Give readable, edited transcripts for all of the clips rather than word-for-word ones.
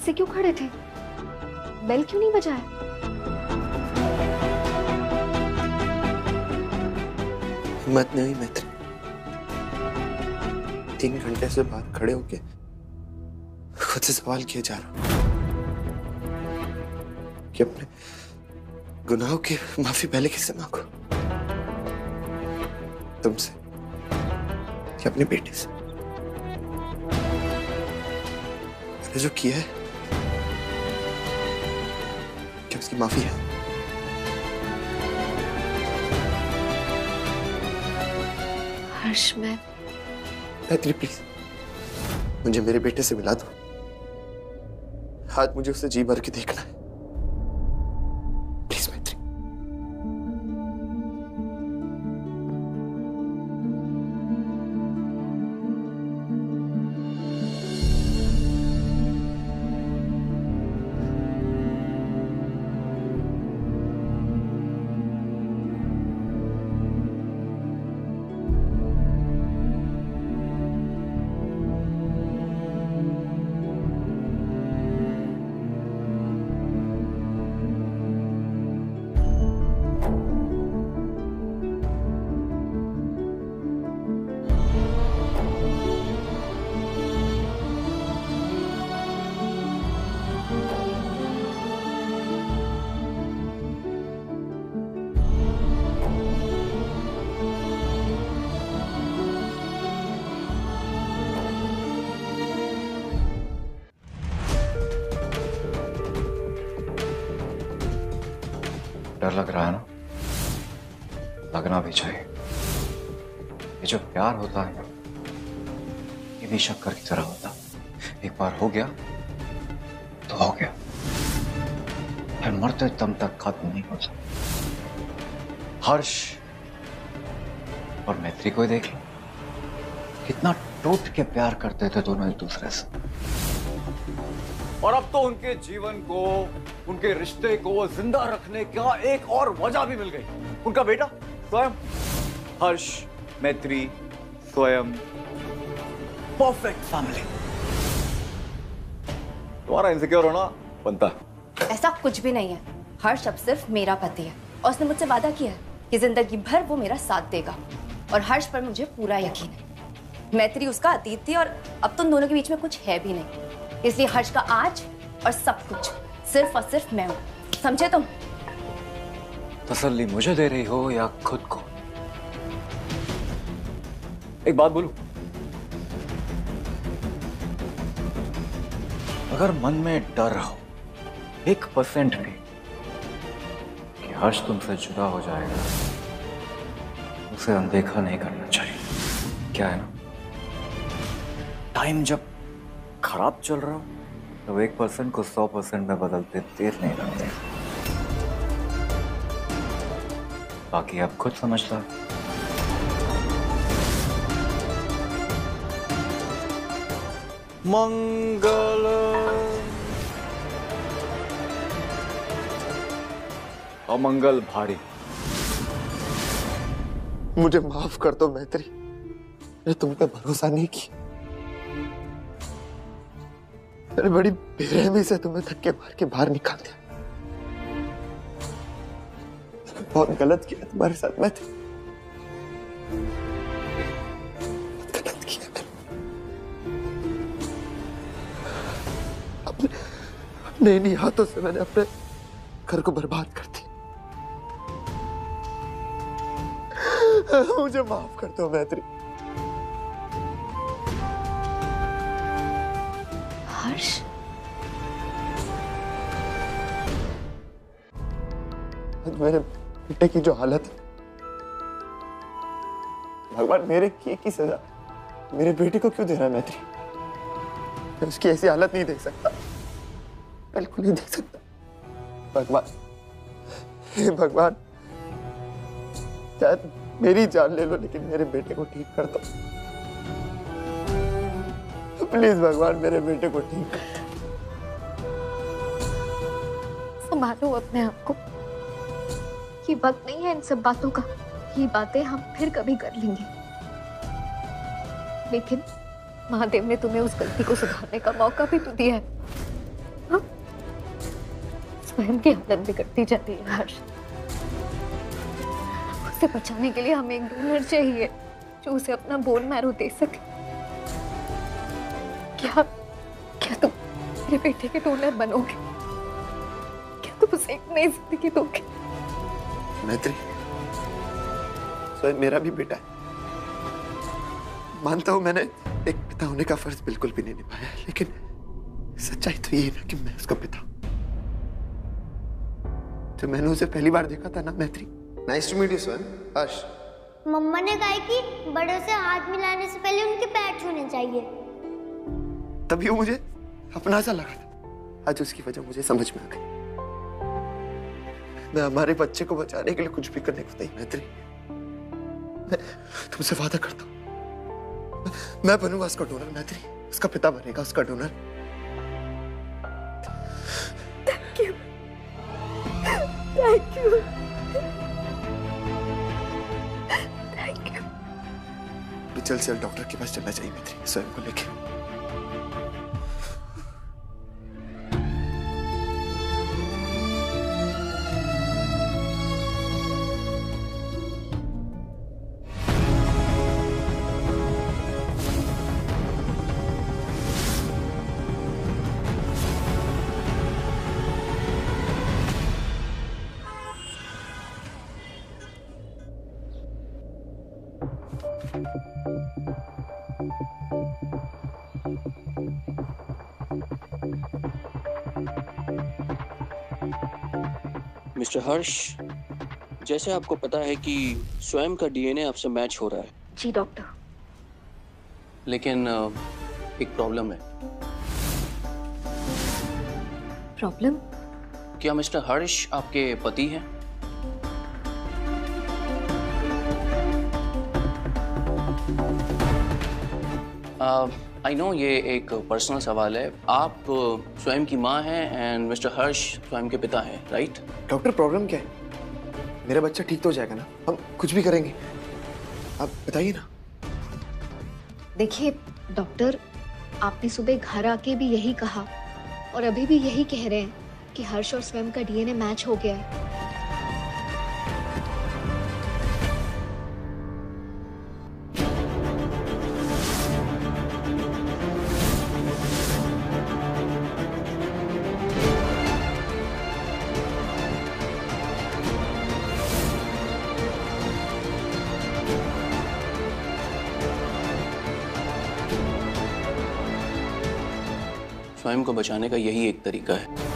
से क्यों खड़े थे? बेल क्यों नहीं बजाया? हिम्मत नहीं हुई मैत्री। 3 घंटे से बाहर खड़े होके खुद से सवाल किए जा रहा हूं कि अपने गुनाहों की माफी पहले किससे मांगू? तुमसे या अपने बेटे से? मैंने जो किया है क्या उसकी माफी है? हर्ष, मैं मैत्री प्लीज मुझे मेरे बेटे से मिला दो। आज मुझे उसे जी भर के देखना है। प्लीज मैत्री। डर लग रहा है ना? लगना भी चाहिए। ये जो प्यार होता है ना, ये भी शक्कर की तरह होता। एक बार हो गया तो हो गया, फिर मरते दम तक खत्म नहीं हो सकता। हर्ष और मैत्री को देख लो, कितना टूट के प्यार करते थे दोनों एक दूसरे से, और अब तो उनके जीवन को, उनके रिश्ते को जिंदा रखने का एक और वजह भी मिल गई। उनका बेटा स्वयं। हर्ष, मैत्री, स्वयं, परफेक्ट फैमिली। तुम्हारा इनसिक्योर होना बनता है। ऐसा कुछ भी नहीं है। हर्ष अब सिर्फ मेरा पति है और उसने मुझसे वादा किया है कि जिंदगी भर वो मेरा साथ देगा, और हर्ष पर मुझे पूरा यकीन है। मैत्री उसका अतीत थी और अब तुम दोनों के बीच में कुछ है भी नहीं, इसलिए हर्ष का आज और सब कुछ सिर्फ और सिर्फ मैं हूं, समझे तुम? तसल्ली मुझे दे रही हो या खुद को? एक बात बोलूं, अगर मन में डर हो 1% भी कि हर्ष तुमसे जुदा हो जाएगा, उसे अनदेखा नहीं करना चाहिए। क्या है ना, टाइम जब खराब चल रहा हो तो 1% को 100% में बदलते देर नहीं लगते। बाकी आप खुद समझदार। मंगल अमंगल भारी। मुझे माफ कर दो मैत्री, मैंने तुम पे भरोसा नहीं किया। मैंने बड़ी बेरहमी से तुम्हें धक्के मार के बाहर निकाल दिया। बहुत गलत किया तुम्हारे साथ मैत्री, बहुत गलत किया मैंने। अपने इन्हीं हाथों से मैंने अपने घर को बर्बाद कर दिया। मुझे माफ कर दो मैत्री। हर्ष, मेरे बेटे की जो हालत है, भगवान मेरे किए की सजा मेरे बेटे को क्यों दे रहा है मैत्री? मैं उसकी ऐसी हालत नहीं देख सकता, बिल्कुल नहीं देख सकता। भगवान, हे भगवान, चाहे मेरी जान ले लो लेकिन मेरे बेटे को ठीक कर दो। प्लीज भगवान, मेरे बेटे को ठीक कर दो। संभालो अपने आप को, ये वक्त नहीं है इन सब बातों का। ये बातें हम फिर कभी कर लेंगे, लेकिन महादेव ने तुम्हें उस गलती को सुधारने का मौका भी तो दिया है। स्वयं की हालत बिगड़ती जाती है हर्ष। उसे बचाने के लिए हमें एक डोनर चाहिए जो उसे अपना बोन मैरो दे सके। क्या क्या तुम मेरे बेटे के डोनर बनोगे? क्या तुम उसे एक नई जिंदगी दोगे? मैत्री, स्वयं मेरा भी बेटा है। मानता हूं मैंने एक पिता होने का फर्ज बिल्कुल भी नहीं निभाया, लेकिन सच्चाई तो ये ना कि मैं उसका पिता हूं। जब मैंने उसे पहली बार देखा था ना मैत्री। नाइस टू मीट यू स्वयं। हर्ष, मम्मा ने कहा कि बड़ों से हाथ मिलाने से पहले उनके पैर छूने चाहिए। तभी वो मुझे अपना सा लगा था। आज उसकी वजह मुझे समझ में आ गई। मैं हमारे बच्चे को बचाने के लिए कुछ भी करने को तैयार। मैत्री, मैं तुमसे वादा करता हूं, मैं बनूंगा उसका डोनर। मैत्री, उसका पिता बनेगा उसका donor. Thank you, thank you, thank you. जल्द से जल्द डॉक्टर के पास चलना चाहिए मैत्री, स्वयं को लेके। मिस्टर हर्ष, जैसे आपको पता है कि स्वयं का डीएनए आपसे मैच हो रहा है। जी डॉक्टर। लेकिन एक प्रॉब्लम है। प्रॉब्लम? क्या मिस्टर हर्ष आपके पति हैं? आई नो ये एक पर्सनल सवाल है। आप स्वयं की माँ हैं एंड मिस्टर हर्ष स्वयं के पिता हैं, राइट? डॉक्टर, प्रॉब्लम क्या है? मेरा बच्चा ठीक तो हो जाएगा ना? हम कुछ भी करेंगे, आप बताइए ना। देखिए डॉक्टर, आपने सुबह घर आके भी यही कहा और अभी भी यही कह रहे हैं कि हर्ष और स्वयं का डीएनए मैच हो गया है। स्वयं को बचाने का यही एक तरीका है।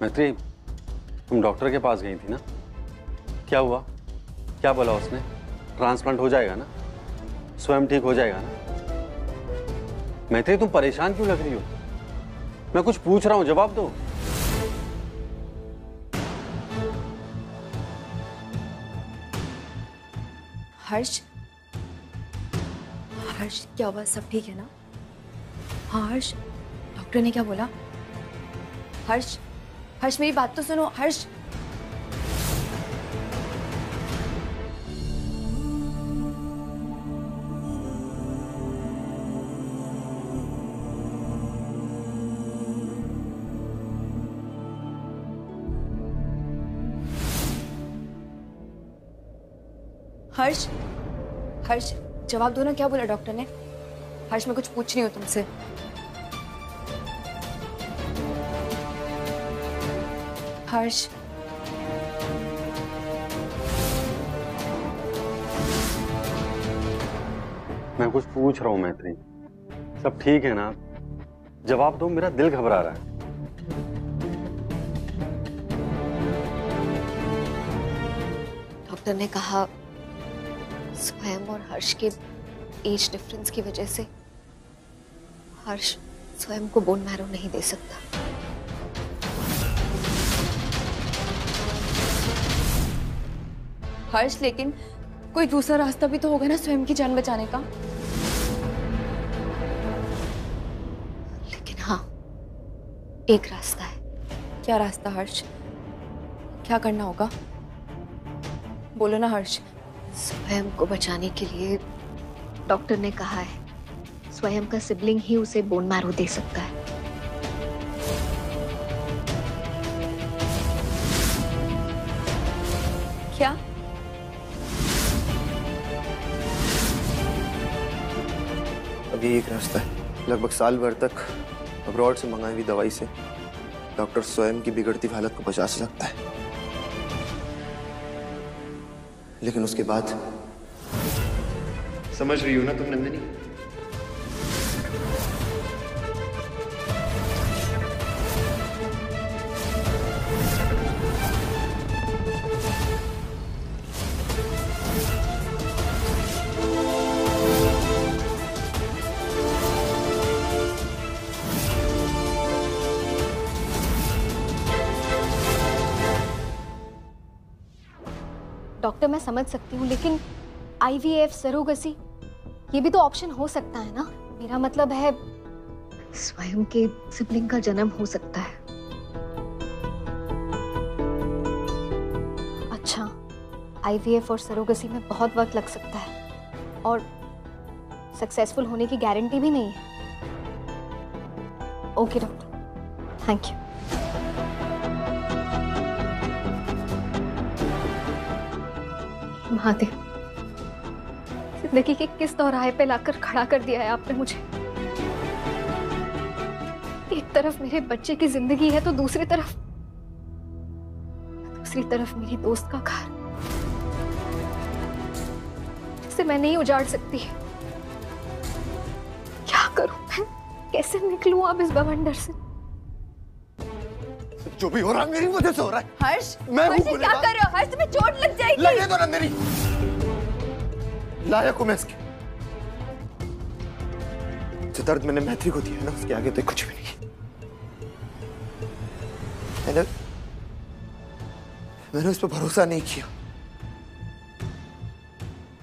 मैत्री, तुम डॉक्टर के पास गई थी ना? क्या हुआ? क्या बोला उसने? ट्रांसप्लांट हो जाएगा ना? स्वयं ठीक हो जाएगा ना? मैत्री, तुम परेशान क्यों लग रही हो? मैं कुछ पूछ रहा हूं, जवाब दो। हर्ष, हर्ष क्या हुआ? सब ठीक है ना? हाँ हर्ष, डॉक्टर ने क्या बोला? हर्ष, हर्ष मेरी बात तो सुनो। हर्ष, हर्ष, हर्ष जवाब दो ना, क्या बोला डॉक्टर ने? हर्ष मैं कुछ पूछ रही हूँ तुमसे। हर्ष, मैं कुछ पूछ रहा हूं मैत्री, सब ठीक है ना? जवाब दो, मेरा दिल घबरा रहा है। डॉक्टर ने कहा स्वयं और हर्ष के एज डिफरेंस की वजह से हर्ष स्वयं को बोन मैरो नहीं दे सकता। हर्ष, लेकिन कोई दूसरा रास्ता भी तो होगा ना स्वयं की जान बचाने का। लेकिन हाँ, एक रास्ता है। क्या रास्ता हर्ष? क्या करना होगा? बोलो ना हर्ष। स्वयं को बचाने के लिए डॉक्टर ने कहा है स्वयं का सिबलिंग ही उसे बोन मैरो दे सकता है। क्या? अभी एक रास्ता है। लगभग साल भर तक अब्रॉड से मंगाई हुई दवाई से डॉक्टर स्वयं की बिगड़ती हालत को बचा सकता है, लेकिन उसके बाद समझ रही हो ना तुम नंदिनी? डॉक्टर मैं समझ सकती हूँ, लेकिन IVF, सरोगसी, ये भी तो ऑप्शन हो सकता है ना। मेरा मतलब है स्वयं के सिबलिंग का जन्म हो सकता है। अच्छा, IVF और सरोगसी में बहुत वक्त लग सकता है और सक्सेसफुल होने की गारंटी भी नहीं है। Okay doctor, thank you. Mahadev, जिंदगी के किस दौराहे पे लाकर खड़ा कर दिया है आपने मुझे। एक तरफ मेरे बच्चे की जिंदगी है तो दूसरी तरफ मेरी दोस्त का घर, जिसे मैं नहीं उजाड़ सकती। क्या करूं मैं? कैसे निकलूं अब इस बवंडर से? जो भी हो रहा है मेरी वजह से हो रहा है। हर्ष, मैं हर्ष क्या कर रहे हो? हर्ष, तुम्हें चोट लग जाएगी। लगने दो नंदिनी, लायक हूं मैं इसके। जो दर्द मैंने मैत्री को दिया है ना, उसके आगे तो कुछ भी नहीं है। मैंने उस पर भरोसा नहीं किया।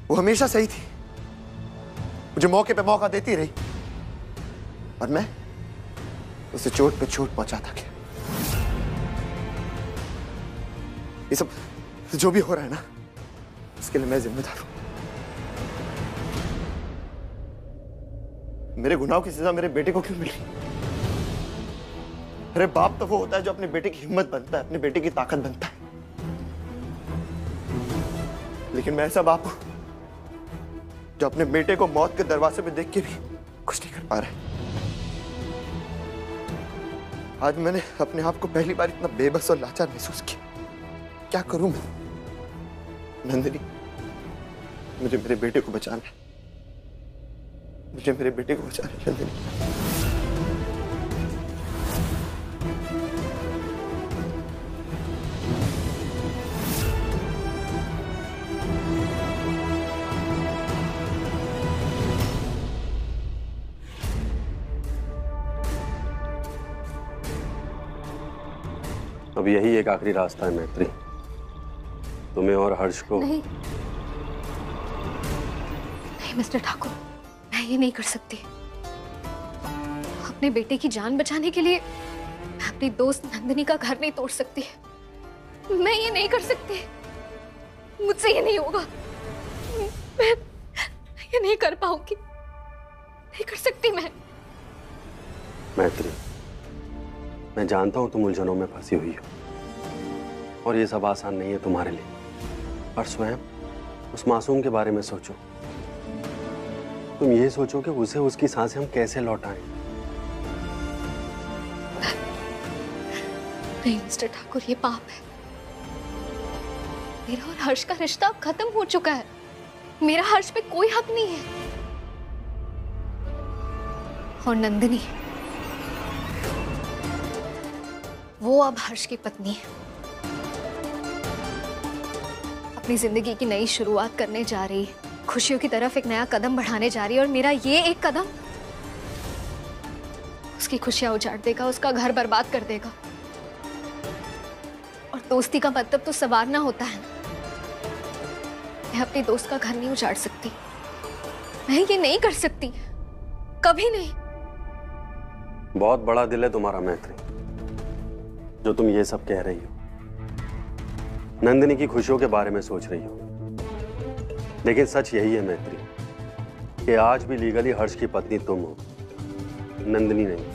वो हमेशा सही थी, मुझे मौके पे मौका देती रही, और मैं उसे चोट पे चोट पहुंचाता गया। ये सब जो भी हो रहा है ना, इसके लिए मैं जिम्मेदार हूं। मेरे गुनाहों की सजा मेरे बेटे को क्यों मिली? अरे बाप तो वो होता है जो अपने बेटे की हिम्मत बनता है, अपने बेटे की ताकत बनता है। लेकिन मैं ऐसा बाप हूं जो अपने बेटे को मौत के दरवाजे पे देख के भी कुछ नहीं कर पा रहा है। आज मैंने अपने आप को पहली बार इतना बेबस और लाचार महसूस किया। क्या करूं मैं? नंदिनी, मुझे मेरे बेटे को बचाना है। मुझे मेरे बेटे को बचाना है नंदिनी। अब यही एक आखिरी रास्ता है मैत्री, तुम्हें और हर्ष को। नहीं मिस्टर ठाकुर, मैं ये नहीं कर सकती। अपने बेटे की जान बचाने के लिए मैं अपनी दोस्त नंदिनी का घर नहीं तोड़ सकती। मैं ये नहीं कर सकती, मुझसे ये नहीं होगा। मैं ये नहीं कर पाऊंगी, नहीं कर सकती मैं। मैत्री, मैं जानता हूं तुम उलझनों में फंसी हुई हो और ये सब आसान नहीं है तुम्हारे लिए, पर स्वयं उस मासूम के बारे में सोचो। तुम ये सोचो कि उसे उसकी सांसें हम कैसे लौटाएं। नहीं मिस्टर ठाकुर, ये पाप है। मेरा और हर्ष का रिश्ता अब खत्म हो चुका है। मेरा हर्ष पे कोई हक नहीं है। और नंदिनी, वो अब हर्ष की पत्नी है, अपनी जिंदगी की नई शुरुआत करने जा रही है, खुशियों की तरफ एक नया कदम बढ़ाने जा रही है। और मेरा ये एक कदम उसकी खुशियां उजाड़ देगा, उसका घर बर्बाद कर देगा। और दोस्ती का मतलब तो संवारना होता है ना। मैं अपने दोस्त का घर नहीं उजाड़ सकती। मैं ये नहीं कर सकती, कभी नहीं। बहुत बड़ा दिल है तुम्हारा मैत्री, जो तुम ये सब कह रही हो। नंदिनी की खुशियों के बारे में सोच रही हो, लेकिन सच यही है मैत्री कि आज भी लीगली हर्ष की पत्नी तुम हो, नंदिनी नहीं।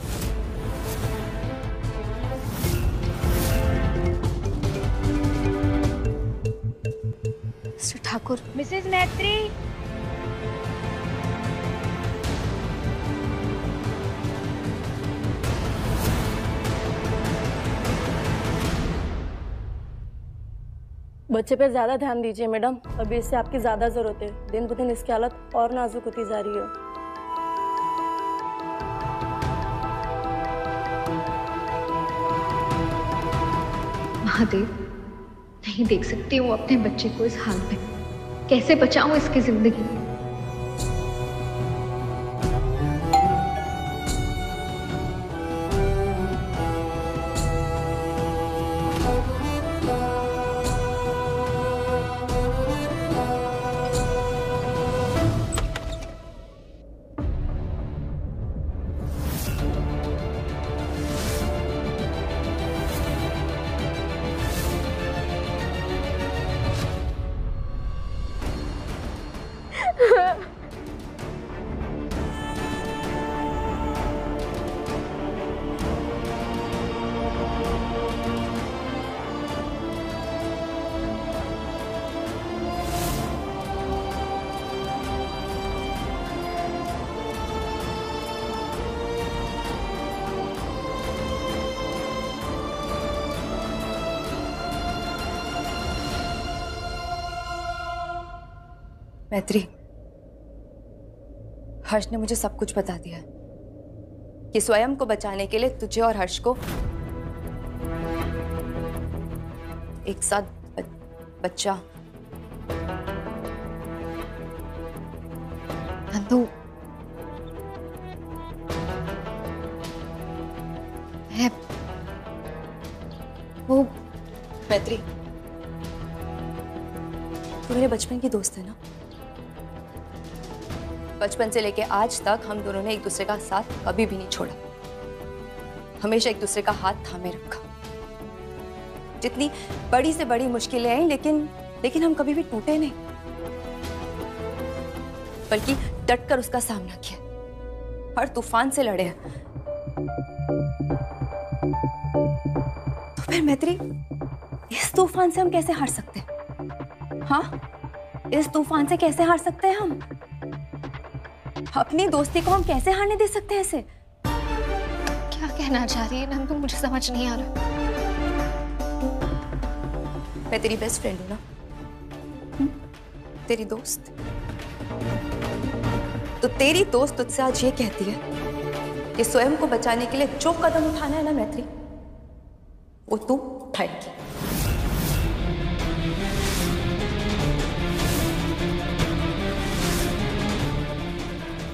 मिस्टर ठाकुर। मिसेस मैत्री। बच्चे पे ज्यादा ध्यान दीजिए मैडम, अभी इससे आपकी ज्यादा जरूरत है। दिन ब दिन इसकी हालत और नाजुक होती जा रही है। महादेव, नहीं देख सकती हूँ अपने बच्चे को इस हाल में। कैसे बचाऊं इसकी जिंदगी? मैत्री, हर्ष ने मुझे सब कुछ बता दिया कि स्वयं को बचाने के लिए तुझे और हर्ष को एक साथ बच्चा। नंदू, वो मैत्री, तू मेरे बचपन की दोस्त है ना? बचपन से लेके आज तक हम दोनों ने एक दूसरे का साथ कभी भी नहीं छोड़ा, हमेशा एक दूसरे का हाथ थामे रखा। जितनी बड़ी से बड़ी मुश्किलें आई, लेकिन हम कभी भी टूटे नहीं, बल्कि डटकर उसका सामना किया, हर तूफान से लड़े हैं। तो फिर मैत्री, इस तूफान से हम कैसे हार सकते हैं? हाँ, इस तूफान से कैसे हार सकते हैं हम? अपनी दोस्ती को हम कैसे हारने दे सकते हैं इसे? क्या कहना चाह रही है नंदू? मुझे समझ नहीं आ रहा। मैं तेरी बेस्ट फ्रेंड हूं ना, तेरी दोस्त। तो तेरी दोस्त तुझसे आज ये कहती है कि स्वयं को बचाने के लिए जो कदम उठाना है ना मैत्री, वो तू उठाएगी।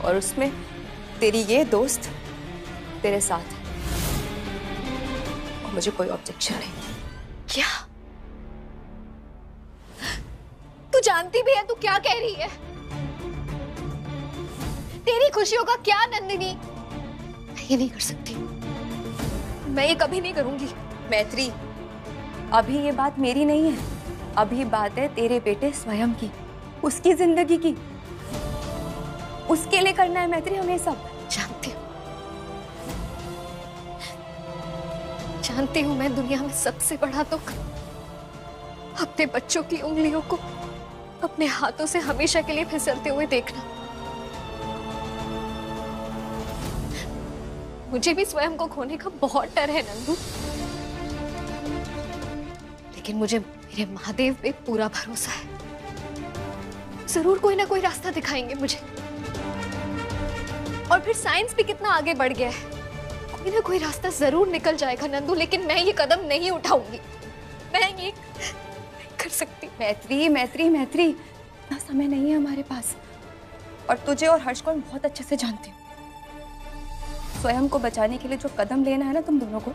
और उसमें तेरी ये दोस्त तेरे साथ है, और मुझे कोई ऑब्जेक्शन नहीं। क्या तू जानती भी है तू क्या कह रही है? तेरी खुशियों का क्या नंदिनी? मैं ये नहीं कर सकती, मैं ये कभी नहीं करूंगी। मैत्री, अभी ये बात मेरी नहीं है, अभी बात है तेरे बेटे स्वयं की, उसकी जिंदगी की। उसके लिए करना है मैत्री हमें सब। जानती हूँ मैं दुनिया में सबसे बड़ा दुख अपने बच्चों की उंगलियों को अपने हाथों से हमेशा के लिए फिसलते हुए देखना। मुझे भी स्वयं को खोने का बहुत डर है नंदू, लेकिन मुझे मेरे महादेव पे पूरा भरोसा है। जरूर कोई ना कोई रास्ता दिखाएंगे मुझे। और फिर साइंस भी कितना आगे बढ़ गया है, कोई ना कोई रास्ता जरूर निकल जाएगा नंदू। लेकिन मैं ये कदम नहीं उठाऊंगी, मैं ये नहीं कर सकती। मैत्री मैत्री मैत्री, इतना समय नहीं है हमारे पास, और तुझे और हर्ष को मैं बहुत अच्छे से जानती हूँ। स्वयं को बचाने के लिए जो कदम लेना है ना तुम दोनों को,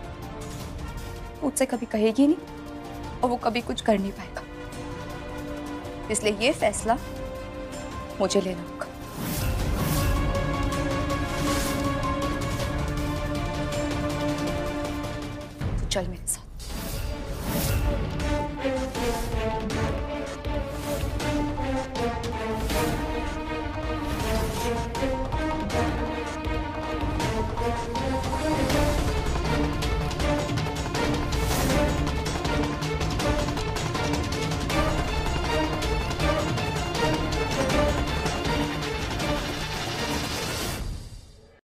मुझसे कभी कहेगी नहीं, और वो कभी कुछ कर नहीं पाएगा। इसलिए ये फैसला मुझे लेना होगा। तो चल मेरे साथ।